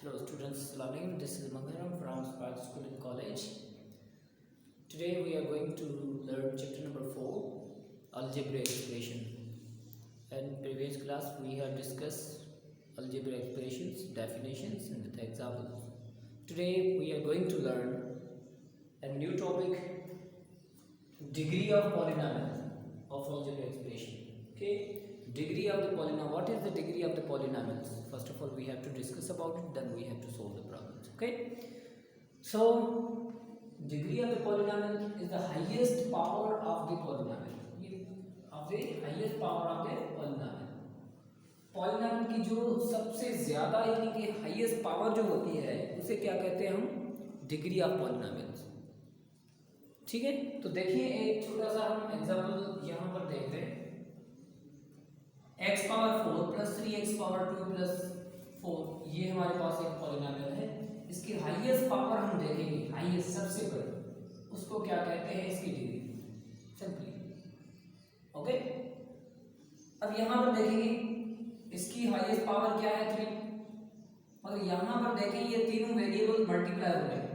Hello students, Assalamualaikum. This is Mangaram from Spark School and College. Today we are going to learn chapter number 4, algebraic expression. In previous class we have discussed algebraic expressions, definitions and with examples. Today we are going to learn a new topic, degree of polynomial of algebraic expression. Okay. Degree of the polynomial. What is the degree of the polynomials? First of all, we have to discuss about it, then we have to solve the problems. Okay. So, degree of the polynomial is the highest power of the polynomial. Of the highest power of the polynomial. Polynomial की जो सबसे ज़्यादा यानी कि highest power जो होती है उसे क्या कहते हैं हम? Degree of polynomials. ठीक है. तो देखिए एक छोटा सा हम एग्जांपल यहाँ पर देखते हैं. x power 4 plus 3x power 2 plus 4 ये हमारे पास एक पॉलिनॉमियल है. इसकी हाईएस्ट पावर हम देखेंगे, हाईएस्ट सबसे बड़ी, उसको क्या कहते हैं? इसकी डिग्री. सिंपली. ओके. अब यहाँ पर देखेंगे इसकी हाईएस्ट पावर क्या है? 3. और यहाँ पर देखें ये तीनों वेरिएबल मल्टीप्लाई हो रहे हैं,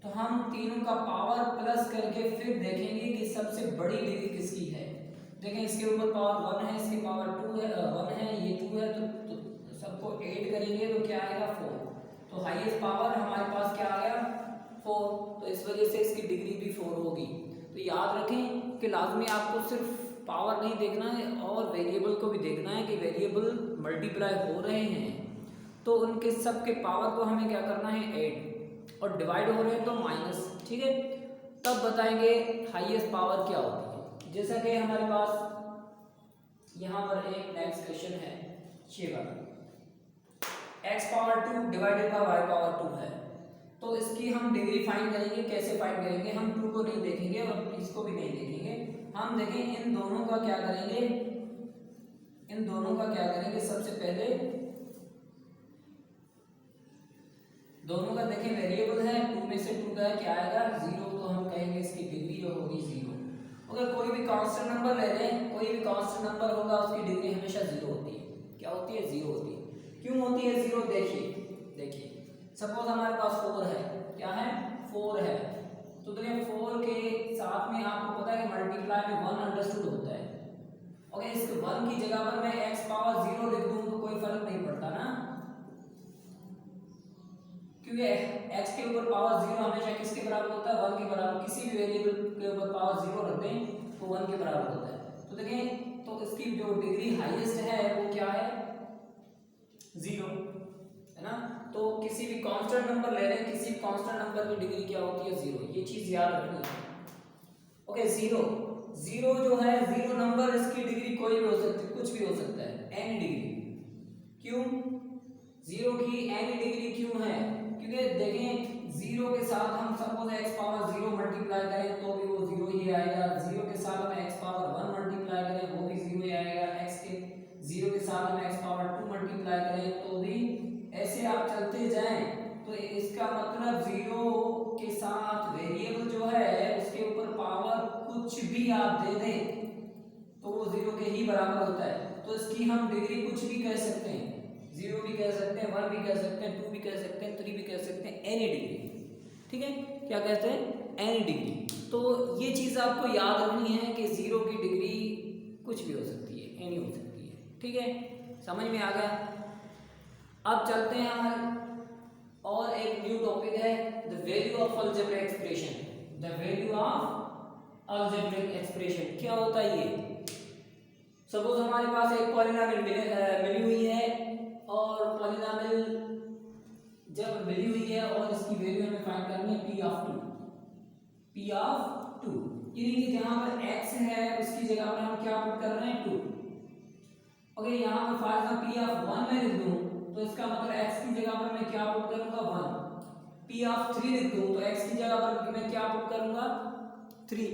तो हम तीनों का पावर प्लस करके फिर देखेंगे कि सबसे बड़ी डिग्री किसकी है. देखें इसके ऊपर पावर 1 है, इसके पावर 2 है, 1 है, ये 2 है, तो सबको ऐड करेंगे तो क्या आएगा? 4. तो हाईएस्ट पावर हमारे पास क्या आ गया? 4. तो इस वजह से इसकी डिग्री भी 4 होगी. तो याद रखें कि लाजमी आपको सिर्फ पावर नहीं देखना है और वेरिएबल को भी देखना है कि वेरिएबल मल्टीप्लाई हो रहे हैं तो उनके सब के पावर को हमें क्या करना है? ऐड. और डिवाइड हो रहे हैं तो माइनस. ठीक है. तब बताएंगे हाईएस्ट पावर क्या होती है. जैसा कि हमारे पास यहाँ पर एक नेक्स्ट क्वेश्चन है, ये वाला x power 2 divided by y power 2 है. तो इसकी हम डिग्री फाइंड करेंगे. कैसे फाइंड करेंगे? हम 2 को नहीं देखेंगे और इसको भी नहीं देखेंगे. हम देखें इन दोनों का क्या करेंगे. इन दोनों का क्या करेंगे? सबसे पहले दोनों का देखें वेरिएबल है, 2 में से 2 का क्या आएगा? 0. तो हम कहेंगे इसकी डिग्री होगी 0. अगर कोई भी कांस्टेंट नंबर ले लें, कोई भी कांस्टेंट नंबर होगा उसकी डिग्री हमेशा 0 होती है. क्या होती है? 0 होती है. क्यों होती है 0? देखिए सपोज हमारे पास 4 है. क्या है? 4 है. तो देखिए 4 के साथ में आपको पता है कि मल्टीप्लाई में 1 अंडरस्टूड होता है. ओके. इस 1 की जगह पर मैं x पावर 0 लिख दूं तो कोई फर्क नहीं पड़ता ना, क्योंकि x के ऊपर पावर 0 हमेशा किसके बराबर होता है? 1 के बराबर. किसी भी वेरिएबल के ऊपर पावर 0 रख दें तो 1 के बराबर होता है. तो देखें तो इसकी जो डिग्री हाईएस्ट है वो क्या है? 0 है ना. तो किसी भी कांस्टेंट नंबर ले लें, किसी भी कांस्टेंट नंबर की डिग्री क्या होती है? 0. ये चीज याद रखनी है. ओके. 0 जो है 0 नंबर, इसकी डिग्री कोई भी हो सकती है, कुछ भी हो सकता है, एनी डिग्री. क्यों 0 की एनी डिग्री क्यों है? क्योंकि देखें 0 के साथ हम सपोज x पावर 0 मल्टीप्लाई करें तो भी वो 0 ही आएगा. 0 के साथ हम x पावर 1 मल्टीप्लाई करें वो भी 0 ही आएगा. x के 0 के साथ हम x पावर 2 मल्टीप्लाई करें तो भी. ऐसे आप चलते जाएं तो इसका मतलब 0 के साथ वेरिएबल जो है उसके ऊपर पावर कुछ भी आप दे दें तो वो 0 के ही बराबर होता है. तो इसकी हम डिग्री कुछ भी कह सकते हैं. 0 भी कह सकते हैं, 1 भी कह सकते हैं, 2 भी कह सकते हैं, 3 भी कह सकते हैं, एनी डिग्री. ठीक है. क्या कहते हैं? Any degree. तो ये चीज़ आपको याद रखनी है कि 0 की डिग्री कुछ भी हो सकती है, एनी हो सकती है. ठीक है. समझ में आ गया. अब चलते हैं हमारे और एक न्यू टॉपिक है, the value of algebraic expression. The value of algebraic expression क्या होता है ये? सपोज हमारे पास एक पॉलिनॉमियल मिली हुई है और पॉलिनॉमियल जब मिली हुई है और इसकी वैल्यू हमें फाइंड करनी है p ऑफ 2. p ऑफ 2 यानी कि जहां पर x है उसकी जगह पर हम क्या पुट कर रहे हैं? 2. ओके. यहां पर फॉर एग्जांपल p ऑफ 1 मैं लिख दूं तो इसका मतलब x की जगह पर मैं क्या पुट करूंगा? 1. p ऑफ 3 लिख दूं तो x की जगह पर मैं क्या पुट करूंगा? 3.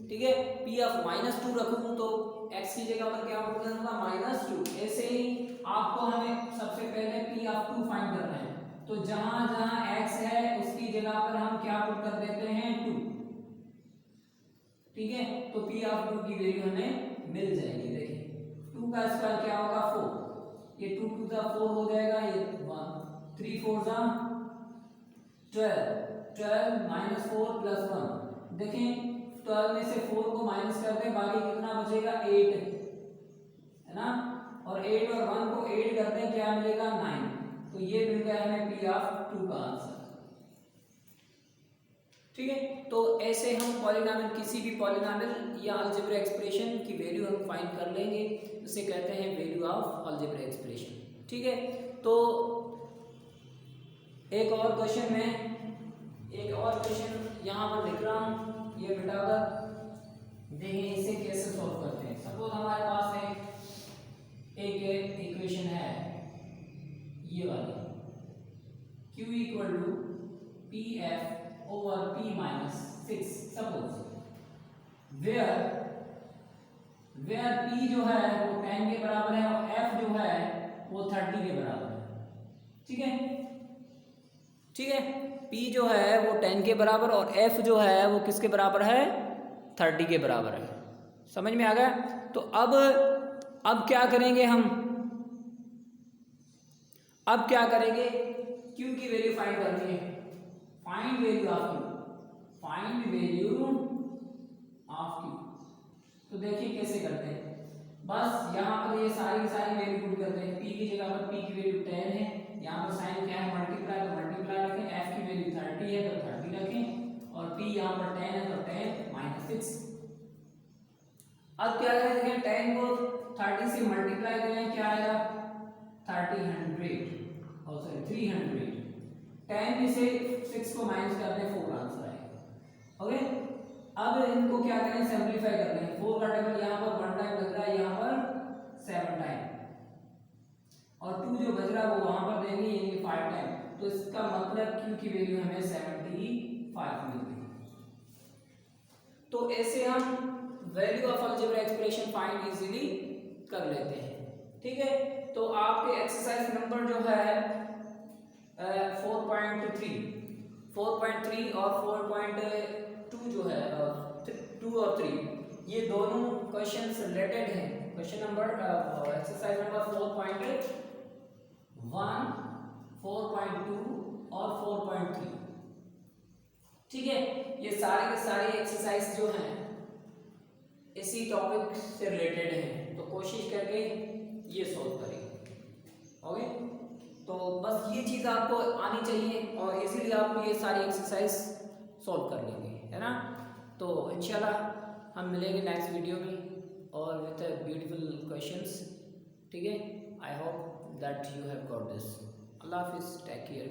ठीक है. p ऑफ -2 रखूं तो x की जगह पर क्या पुट करूंगा? -2. ऐसे ही आपको हमें सबसे पहले p ऑफ 2 फाइंड करना है. तो जहां जहां x है उसकी जगह पर हम क्या पुट कर देते हैं? 2. ठीक है. तो p ऑफ 2 की वैल्यू हमें मिल जाएगी. देखिए 2 का स्क्वायर क्या होगा? 4. ये 2 टू द 4 हो जाएगा, ये 1. 3 4 जा 12, 12 माइनस 4 प्लस 1। देखें 12 में से 4 को माइनस कर दें, बाकी कितना बचेगा 8 है ना, और 8 और 1 को ऐड करते हैं, क्या मिलेगा 9। तो ये मिल गया हमें P ऑफ 2 का आंसर। ठीक है, तो ऐसे हम पॉलिनॉमियल, किसी भी पॉलिनॉमियल या अलजेब्रा एक्सप्रेशन की वैल्यू हम फाइंड कर लेंगे, इसे कहते हैं वैल्यू ऑफ अलजेब्रा एक्सप्रेशन। ठीक है, तो एक और क्वेश्चन में, एक और क्वेश्चन यहाँ पर लिख रहा हूँ, ये मिटाकर देखें इसे कैसे सॉल्व करते हैं। सपोज हमारे पास एक इक्वेशन है ये वाली, Q equal to P F over P minus 6, suppose where P जो है वो 10 के बराबर है और F जो है वो 30 के बराबर है। ठीक है, ठीक है, P जो है वो 10 के बराबर और F जो है वो किसके बराबर है, 30 के बराबर है। समझ में आ गया? तो अब क्या करेंगे हम, अब क्या करेंगे, Q की वैल्यू फाइंड करनी है। Find value of Q, find value of Q। तो देखिए कैसे करते हैं, बस यहाँ पर ये सारी वैल्यू पुट करते हैं। P की जगह पर P की वैल्यू 10 है, यहाँ पर साइन क्या है मल्टीप्लाई, तो मल्टीप्लाई रखें। F की वैल्यू 30 है तो 30 रखें, और P यहाँ पर 10 है तो 10 माइनस 6। अब क्या करें, देखिए 10 को 30 से मल्टीप्लाई करें, क्या आएगा 300। 10 में से 6 को माइनस कर दें, 4 आंसर आएगा। ओके, अब इनको क्या करें, सिंपलीफाई कर लें। 4 का टेबल यहाँ पर 1 टाइम लग रहा है, यहाँ पर 7 टाइम, और 2 जो बच रहा है वो वहां पर देंगे, यानी 5 टाइम। तो इसका मतलब Q की वैल्यू हमें 75 मिल गई। तो ऐसे हम value of algebra expression find easily कर लेते हैं। ठीक है, तो आपके एक्सरसाइज नंबर जो है 4.3 और 4.2 जो है 2 और 3, ये दोनों क्वेश्चंस रिलेटेड हैं। क्वेश्चन नंबर एक्सरसाइज नंबर 4.1, 4.2 और 4.3। ठीक है, ये सारे के सारे एक्सरसाइज जो हैं इसी टॉपिक से रिलेटेड हैं, तो कोशिश करके ये सॉल्व करेंगे। ओके, तो बस ये चीज़ आपको आनी चाहिए और इसीलिए आप ये सारी एक्सरसाइज सॉल्व कर लेंगे, है ना। तो इंशाल्लाह हम मिलेंगे नेक्स्ट वीडियो में और विद ब्यूटीफुल क्वेश्चंस। ठीक है, I hope that you have got this. अल्लाह हाफिज़, टेक केयर।